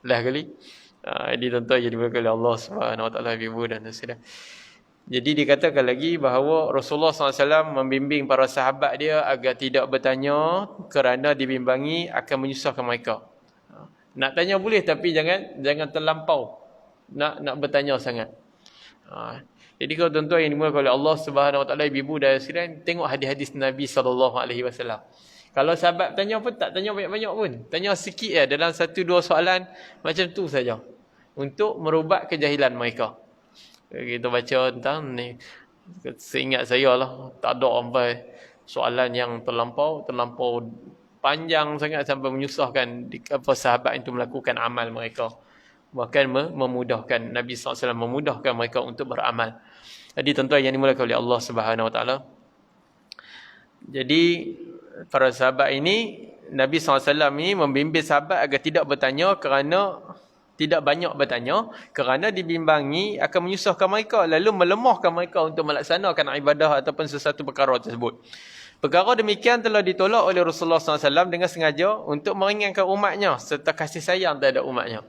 Lain kali. Jadi tuan-tuan yang dimuliakan oleh Allah Subhanahu Wa Taala, ibu dan ayah. Jadi dikatakan lagi bahawa Rasulullah SAW membimbing para sahabat dia agar tidak bertanya kerana dibimbangi akan menyusahkan mereka. Nak tanya boleh, tapi jangan terlampau nak bertanya sangat. Jadi kalau tuan-tuan yang dimuliakan oleh Allah Subhanahu Wa Taala, ibu dan ayah, tengok hadis-hadis Nabi SAW. Kalau sahabat tanya pun tak tanya banyak-banyak pun. Tanya sikit dalam 1-2 soalan macam tu saja, untuk merubat kejahilan mereka. Kita baca tentang ni, seingat saya lah, tak ada sampai soalan yang terlampau panjang sangat sampai menyusahkan sahabat itu melakukan amal mereka. bahkan memudahkan. Nabi SAW memudahkan mereka untuk beramal. Jadi tuan-tuan yang dimulakan oleh Allah Subhanahu Wa Taala. Jadi para sahabat ini, Nabi SAW ini membimbing sahabat agar tidak bertanya tidak banyak bertanya kerana dibimbangi akan menyusahkan mereka, lalu melemahkan mereka untuk melaksanakan ibadah ataupun sesuatu perkara tersebut. Perkara demikian telah ditolak oleh Rasulullah SAW dengan sengaja untuk meringankan umatnya serta kasih sayang terhadap umatnya.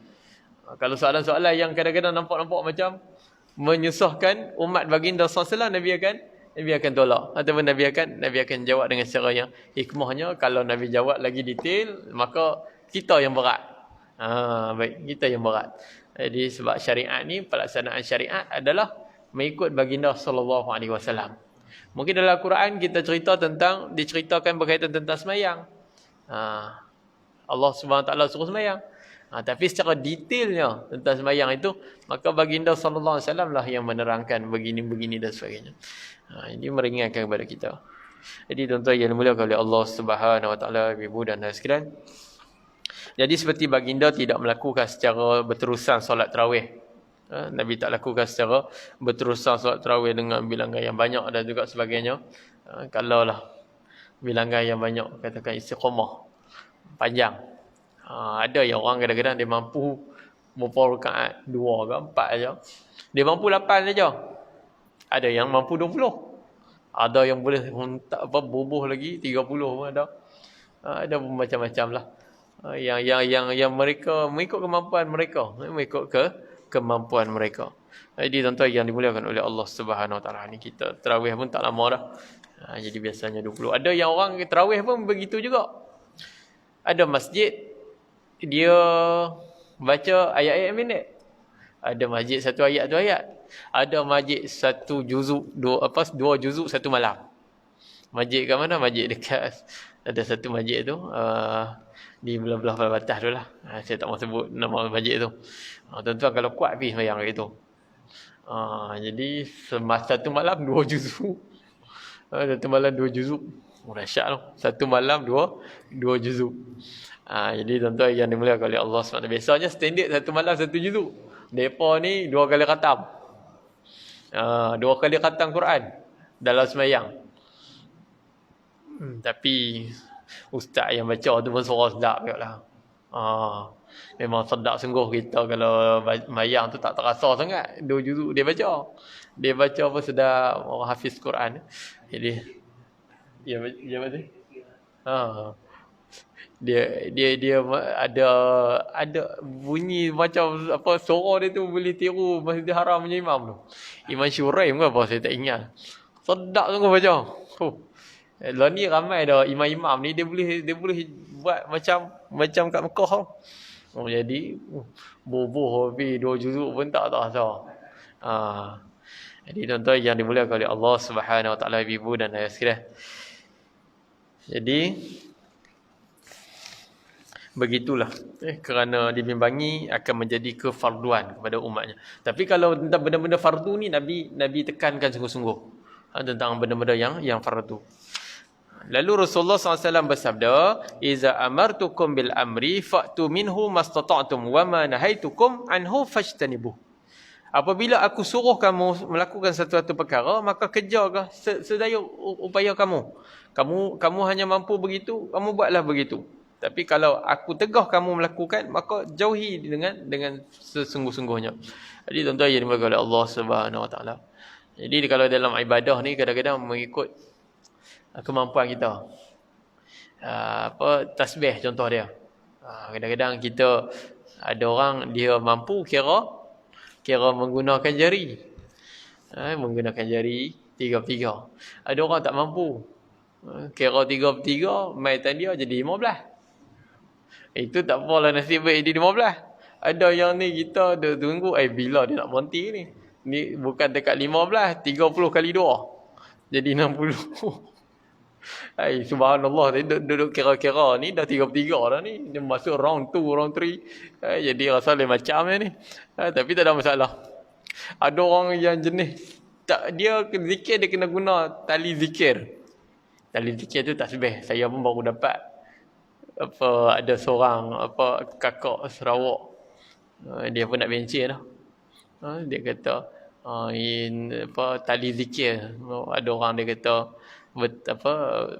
Kalau soalan-soalan yang kadang-kadang nampak-nampak macam menyusahkan umat baginda SAW, Nabi akan tolak, ataupun Nabi akan jawab dengan cara yang hikmahnya. Kalau Nabi jawab lagi detail, maka kita yang berat. Baik, kita yang berat. Jadi sebab syariat ni, pelaksanaan syariat adalah mengikut baginda sallallahu alaihi wasallam. Mungkin dalam Al-Quran kita diceritakan berkaitan tentang semayang. Allah Subhanahu Wa Taala suruh semayang. Tapi secara detailnya tentang semayang itu, maka baginda sallallahu alaihi wasallam lah yang menerangkan begini-begini dan sebagainya. Ini meringankan kepada kita. Jadi tuan-tuan yang dimuliakan oleh Allah Subhanahu Wa Taala, ibu dan sekalian. Jadi seperti baginda tidak melakukan secara berterusan solat tarawih. Nabi tak lakukan secara berterusan solat tarawih dengan bilangan yang banyak dan juga sebagainya. Kalaulah bilangan yang banyak, katakan istiqamah panjang. Ada yang orang kadang-kadang dia mampu berapa rakaat, 2 ke 4 aja. Dia mampu 8 saja. Ada yang mampu 20. Ada yang boleh bubuh lagi 30 pun ada. Ada macam-macam lah. Yang mereka mengikut kemampuan mereka. Jadi tuan-tuan yang dimuliakan oleh Allah Subhanahu Wa Taala, ni kita tarawih pun tak lama dah. Jadi biasanya 20. Ada yang orang tarawih pun begitu juga. Ada masjid dia baca ayat-ayat minit. Ada masjid satu ayat, 2 ayat. Ada masjid satu juzuk, 2 juzuk satu malam. Masjid kat mana? Masjid dekat, ada satu masjid tu di belah-belah batas tu lah. Saya tak mahu sebut nama masjid tu. Tuan-tuan kalau kuat pergi sembahyang kat situ. Jadi semasa satu malam 2 juzuk. Satu malam 2 juzuk. Dahsyat tu. Satu malam 2 juzuk. Jadi tuan-tuan yang dimuliakan oleh Allah SWT. Biasanya standard satu malam 1 juzuk. Mereka ni 2 kali khatam. 2 kali khatam Quran dalam sembahyang. Tapi ustaz yang baca tu pun suara sedap juga lah. Memang sedap sungguh kita kalau sembahyang tu tak terasa sangat. 2 juzuk dia baca. Dia baca apa sedap, orang hafiz Quran. Jadi dia baca. Dia ada bunyi macam apa, suara dia tu boleh tiru Masjidil Haram punya imam tu. Imam Syuraim ke apa, saya tak ingat. Sedap sungguh baca. Lah ni ramai dah imam-imam ni dia boleh buat macam kat Mekah tu. Jadi bubuh habis 2 juzuk pun tak terasa. Jadi tuan-tuan yang dimuliakan oleh Allah Subhanahu Wa Taala, ibu dan ayah sekalian. Jadi begitulah, kerana dibimbangi akan menjadi kefarduan kepada umatnya. Tapi kalau tentang benda-benda fardu ni, Nabi tekankan sungguh-sungguh tentang benda-benda yang fardu. Lalu Rasulullah SAW bersabda, "Iza amartukum bil amri fa'tu minhu mastata'tum wa ma nahaitukum anhu fajtanibuh." Apabila aku suruh kamu melakukan satu perkara, maka kejarlah sedaya upaya kamu. Kamu hanya mampu begitu, kamu buatlah begitu. Tapi kalau aku tegah kamu melakukan, maka jauhi dengan sesungguh-sungguhnya. Jadi tuan-tuan yang dimuliakan oleh Allah Subhanahu Wa Taala. Jadi kalau dalam ibadah ni kadang-kadang mengikut kemampuan kita. Tasbih contoh dia. Kadang-kadang kita ada orang dia mampu kira menggunakan jari. Menggunakan jari 3/3. Ada orang tak mampu. Kira 3/3, maitan dia jadi 15. Itu tak apalah, nasib baik dia 15. Ada yang ni kita dah tunggu bila dia nak berhenti ni. Ni bukan dekat 15, 30 kali 2. Jadi 60. Subhanallah, dia duduk kira-kira ni dah 3/3 dah ni. Dia masuk round 2, round 3. Jadi rasa lain macam ni. Tapi tak ada masalah. Ada orang yang jenis dia zikir, dia kena guna tali zikir. Tali zikir tu tasbih. Saya pun baru dapat ada seorang kakak Sarawak. Dia pun nak bencin dah. Dia kata tali zikir. Ada orang dia kata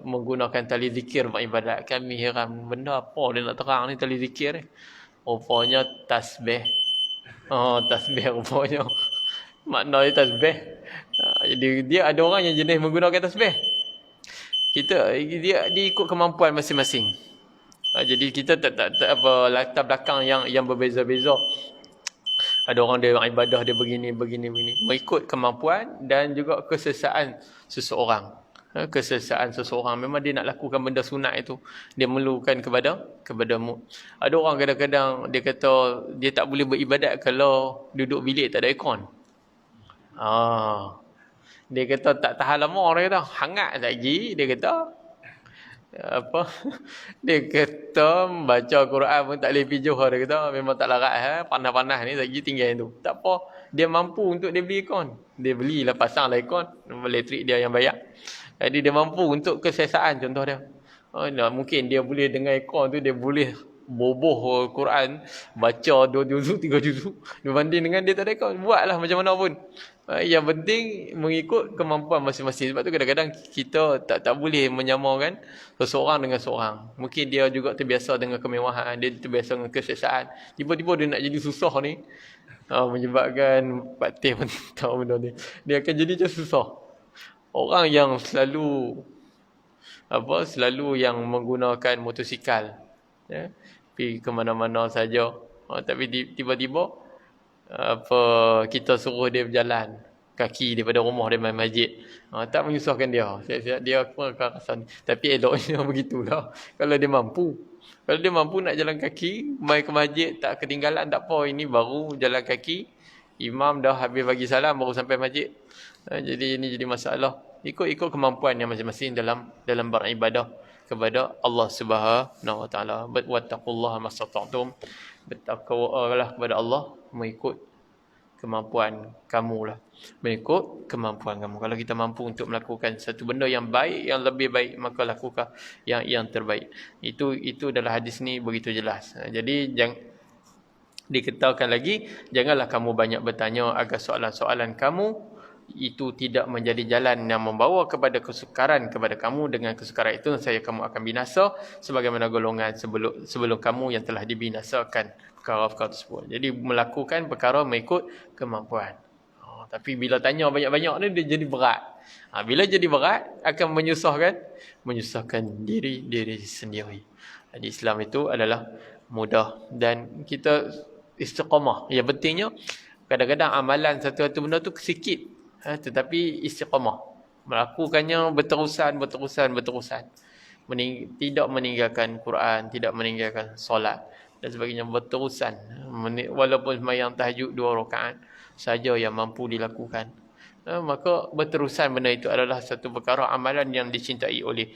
menggunakan tali zikir buat ibadat. Kami heran benda apa dia nak terang ni tali zikir ni. Rupanya tasbih. Tasbih rupanya. Makna dia tasbih. Jadi dia ada orang yang jenis menggunakan tasbih. Dia ikut kemampuan masing-masing. Jadi kita tak latar belakang yang berbeza-beza. Ada orang dia ibadah dia begini. Mengikut kemampuan dan juga kesesaan seseorang. Kesesaan seseorang. Memang dia nak lakukan benda sunat itu. Dia memerlukan kepadamu. Ada orang kadang-kadang dia kata dia tak boleh beribadat kalau duduk bilik tak ada aircon. Dia kata tak tahan lama. Dia kata hangat lagi. Dia kata dia kata baca Quran pun tak boleh pijuh. Dia kata memang tak larat. Panas-panas ni lagi tinggal tu. Tak apa, dia mampu untuk dia beli aircon. Dia belilah, pasang lah aircon. Elektrik dia yang bayar. Jadi dia mampu untuk kesesaan contoh dia. Mungkin dia boleh dengan aircon tu dia boleh boboh Quran, baca 2 juzuk 3 juzuk berbanding dengan dia tak ada aircon. Buatlah macam mana pun. Yang penting mengikut kemampuan masing-masing. Sebab tu kadang-kadang kita tak boleh menyamakan seseorang dengan seorang. Mungkin dia juga terbiasa dengan kemewahan, dia terbiasa dengan kesesaan. Tiba-tiba dia nak jadi susah ni, menyebabkan patih pun tahu benda ni. Dia akan jadi macam susah. Orang yang selalu yang menggunakan motosikal, pergi ke mana-mana saja, tapi tiba-tiba kita suruh dia berjalan kaki daripada rumah dia main masjid, tak menyusahkan dia. Dia pun akan rasa ni. Tapi eloknya begitulah kalau dia mampu. Kalau dia mampu nak jalan kaki main ke masjid, tak ketinggalan, tak apa, ini baru jalan kaki, imam dah habis bagi salam baru sampai masjid. Jadi ini jadi masalah. Ikut kemampuan yang masing-masing dalam beribadah kepada Allah Subhanahu Wa Taala. Wattaqullaha mastata'tum. Bertakwalah kepada Allah mengikut kemampuan kamu lah. Mengikut kemampuan kamu. Kalau kita mampu untuk melakukan satu benda yang baik, yang lebih baik, maka lakukan yang terbaik. Itu adalah hadis ni begitu jelas. Jadi dikatakan lagi, janganlah kamu banyak bertanya agar soalan-soalan kamu itu tidak menjadi jalan yang membawa kepada kesukaran kepada kamu. Dengan kesukaran itu kamu akan binasa sebagaimana golongan sebelum kamu yang telah dibinasakan perkara-perkara tersebut. Jadi melakukan perkara mengikut kemampuan. Tapi bila tanya banyak-banyak ni dia jadi berat. Bila jadi berat akan menyusahkan diri sendiri. Jadi Islam itu adalah mudah dan kita istiqamah. Yang pentingnya kadang-kadang amalan satu-satu benda tu sikit, tetapi istiqamah, melakukannya berterusan. Tidak meninggalkan Quran, tidak meninggalkan solat dan sebagainya, berterusan. Walaupun sembahyang tahajud 2 rakaat saja yang mampu dilakukan, maka berterusan benda itu adalah satu perkara amalan yang dicintai oleh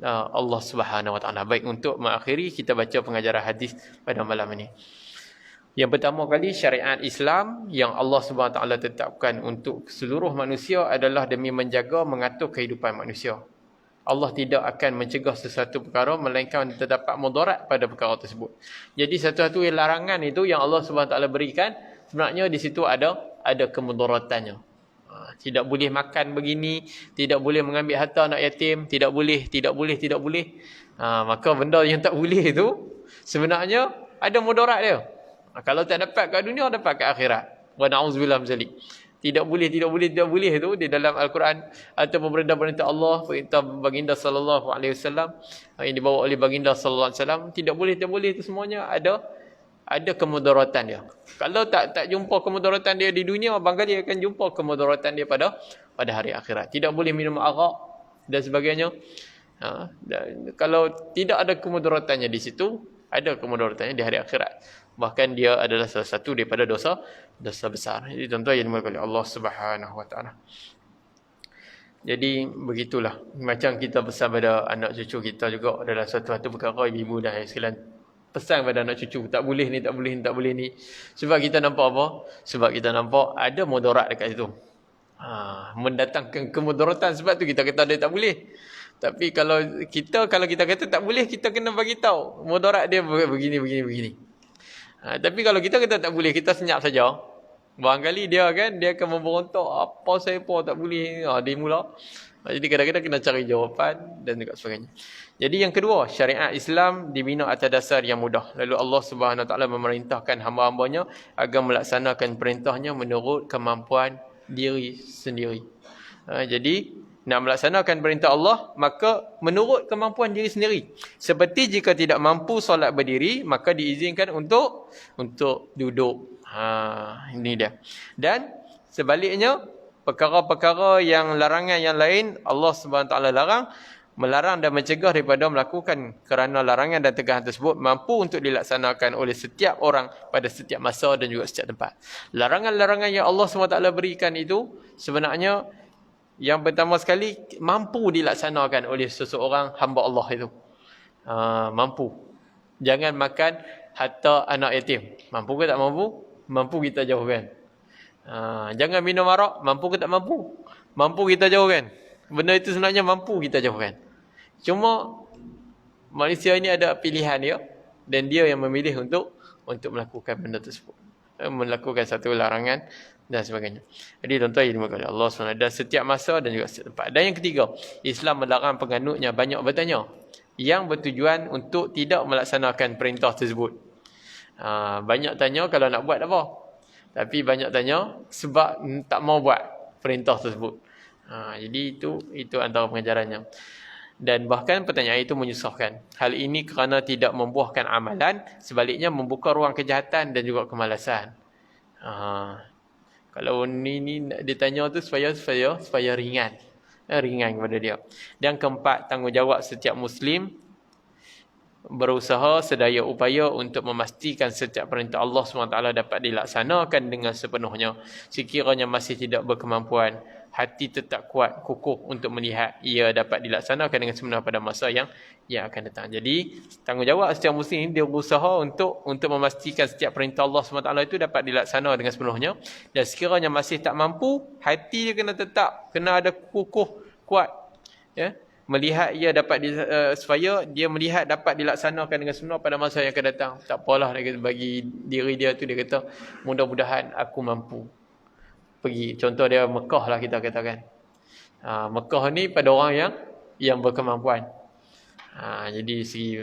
Allah Subhanahu Wa Taala. Baik, untuk mengakhiri kita baca pengajaran hadis pada malam ini. Yang pertama kali, syariat Islam yang Allah Subhanahu Wa Taala tetapkan untuk seluruh manusia adalah demi menjaga, mengatur kehidupan manusia. Allah tidak akan mencegah sesuatu perkara melainkan terdapat mudarat pada perkara tersebut. Jadi satu-satu larangan itu yang Allah Subhanahu Wa Taala berikan, sebenarnya di situ ada kemudaratannya. Tidak boleh makan begini, tidak boleh mengambil harta anak yatim, tidak boleh. Maka benda yang tak boleh itu sebenarnya ada mudarat dia. Kalau tak dapat kat dunia, dapat kat akhirat. Wa na'udzubillah min zalik. Tidak boleh itu di dalam Al-Quran atau perintah Allah, perintah baginda sallallahu alaihi wasallam yang dibawa oleh baginda sallallahu alaihi wasallam, tidak boleh itu semuanya ada kemudaratan dia. Kalau tak jumpa kemudaratan dia di dunia, barangkali akan jumpa kemudaratan dia pada hari akhirat. Tidak boleh minum arak dan sebagainya. Dan kalau tidak ada kemudaratannya di situ, ada kemudaratannya di hari akhirat. Bahkan dia adalah salah satu daripada dosa besar. Jadi tuan-tuan yang dimuliakan oleh Allah Subhanahu Wa Taala. Jadi begitulah, macam kita pesan pada anak cucu kita juga adalah satu-satu perkara ibu dan ayah sekalian. Pesan pada anak cucu, tak boleh ni. Sebab kita nampak apa? Sebab kita nampak ada mudarat dekat situ. Mendatangkan kemudaratan, sebab tu kita kata dia tak boleh. Tapi kalau kita kata tak boleh, kita kena bagi tahu mudarat dia begini. Tapi kalau kita kata tak boleh, kita senyap saja. Barangkali dia akan memberontak, apa saya pun tak boleh. Dia mula. Jadi kadang-kadang kena cari jawapan dan juga sebagainya. Jadi yang kedua, syariat Islam dibina atas dasar yang mudah. Lalu Allah Subhanahu Wa Taala memerintahkan hamba-hambanya agar melaksanakan perintahnya menurut kemampuan diri sendiri. Jadi nak melaksanakan perintah Allah, maka menurut kemampuan diri sendiri. Seperti jika tidak mampu solat berdiri, maka diizinkan untuk duduk. Ini dia. Dan sebaliknya, perkara-perkara yang larangan yang lain, Allah Subhanahu Taala larang, melarang dan mencegah daripada melakukan kerana larangan dan tegahan tersebut mampu untuk dilaksanakan oleh setiap orang pada setiap masa dan juga setiap tempat. Larangan-larangan yang Allah SWT berikan itu sebenarnya yang pertama sekali mampu dilaksanakan oleh seseorang hamba Allah itu. Mampu. Jangan makan harta anak yatim. Mampu ke tak mampu? Mampu kita jauhkan. Jangan minum arak. Mampu ke tak mampu? Mampu kita jauhkan. Benda itu sebenarnya mampu kita jauhkan. Cuma manusia ini ada pilihan dia, dan dia yang memilih untuk melakukan benda tersebut. Melakukan satu larangan dan sebagainya. Jadi tuan-tuan yang dimaksud Allah SWT, dan setiap masa dan juga setiap tempat. Dan yang ketiga, Islam melarang penganutnya banyak bertanya yang bertujuan untuk tidak melaksanakan perintah tersebut. Banyak tanya kalau nak buat apa, tapi banyak tanya sebab tak mau buat perintah tersebut. Jadi itu antara pengajarannya. Dan bahkan pertanyaan itu menyusahkan. Hal ini kerana tidak membuahkan amalan, sebaliknya membuka ruang kejahatan dan juga kemalasan. Kalau ni ditanya tu supaya ringan. Ringan kepada dia. Dan keempat, tanggungjawab setiap Muslim berusaha sedaya upaya untuk memastikan setiap perintah Allah SWT dapat dilaksanakan dengan sepenuhnya. Sekiranya masih tidak berkemampuan, hati tetap kuat, kukuh untuk melihat ia dapat dilaksanakan dengan sebenar pada masa yang akan datang. Jadi, tanggungjawab setiap Muslim dia berusaha untuk memastikan setiap perintah Allah SWT itu dapat dilaksanakan dengan sepenuhnya. Dan sekiranya masih tak mampu, hati dia kena ada kukuh, kuat. Ya. Melihat ia dapat supaya dia melihat dapat dilaksanakan dengan sebenar pada masa yang akan datang. Tak apalah bagi diri dia tu, dia kata mudah-mudahan aku mampu pergi. Contoh dia Mekah lah kita katakan. Mekah ni pada orang yang berkemampuan. Jadi segi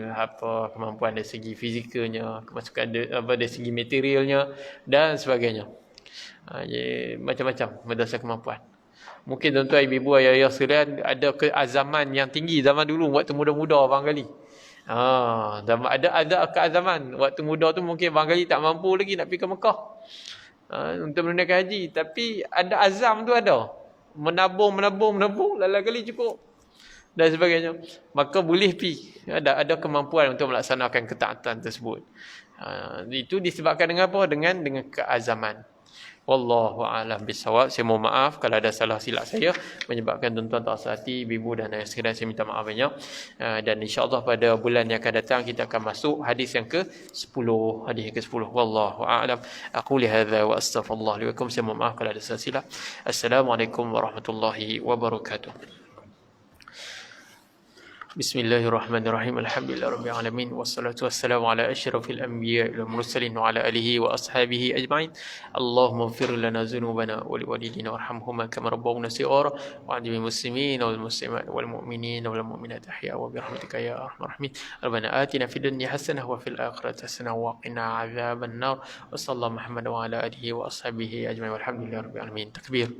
kemampuan dari segi fizikalnya, kemasukan dari segi materialnya dan sebagainya. Macam-macam berdasarkan kemampuan. Mungkin tuan-tuan, ibu-ibu, ayah-ayah sekalian ada keazaman yang tinggi zaman dulu waktu muda-muda barangkali. Ada keazaman waktu muda tu, mungkin barangkali tak mampu lagi nak pergi ke Mekah untuk menunaikan haji, tapi ada azam tu, ada menabung lala kali cukup dan sebagainya, maka boleh pergi. Ada kemampuan untuk melaksanakan ketaatan tersebut. Itu disebabkan dengan apa? Dengan keazaman. Wallahu a'lam bissawab. Saya mohon maaf kalau ada salah silap saya menyebabkan tuan-tuan tak sehati, ibu dan ayah sekalian, saya minta maaf banyak. Dan insya-Allah pada bulan yang akan datang kita akan masuk hadis yang ke-10. Hadis yang ke-10. Wallahu a'lam. Aku li hadza wa astaghfirullah li wa lakum. Saya mohon maaf kalau ada salah silap. Assalamualaikum warahmatullahi wabarakatuh. Bismillahirrahmanirrahim. Alhamdulillahirabbil alamin wassalatu wassalamu ala asyrafil anbiya'i wal mursalin wa ala alihi wa ashabihi ajma'in. Allahumma ighfir lana dhunubana wa liwalidina warhamhuma kama rabbawna shighara wa 'adil muslimin wal muslimat wal mu'minin wal mu'minat ahya wa bi rahmatika ya arhamar rahimin. Rabbana atina fid dunya hasanah wa fil akhirati hasanah wa qina 'adzaban nar. Wa sallallahu Muhammad wa ala alihi wa ashabihi ajma'in. Walhamdulillahirabbil alamin. Takbir.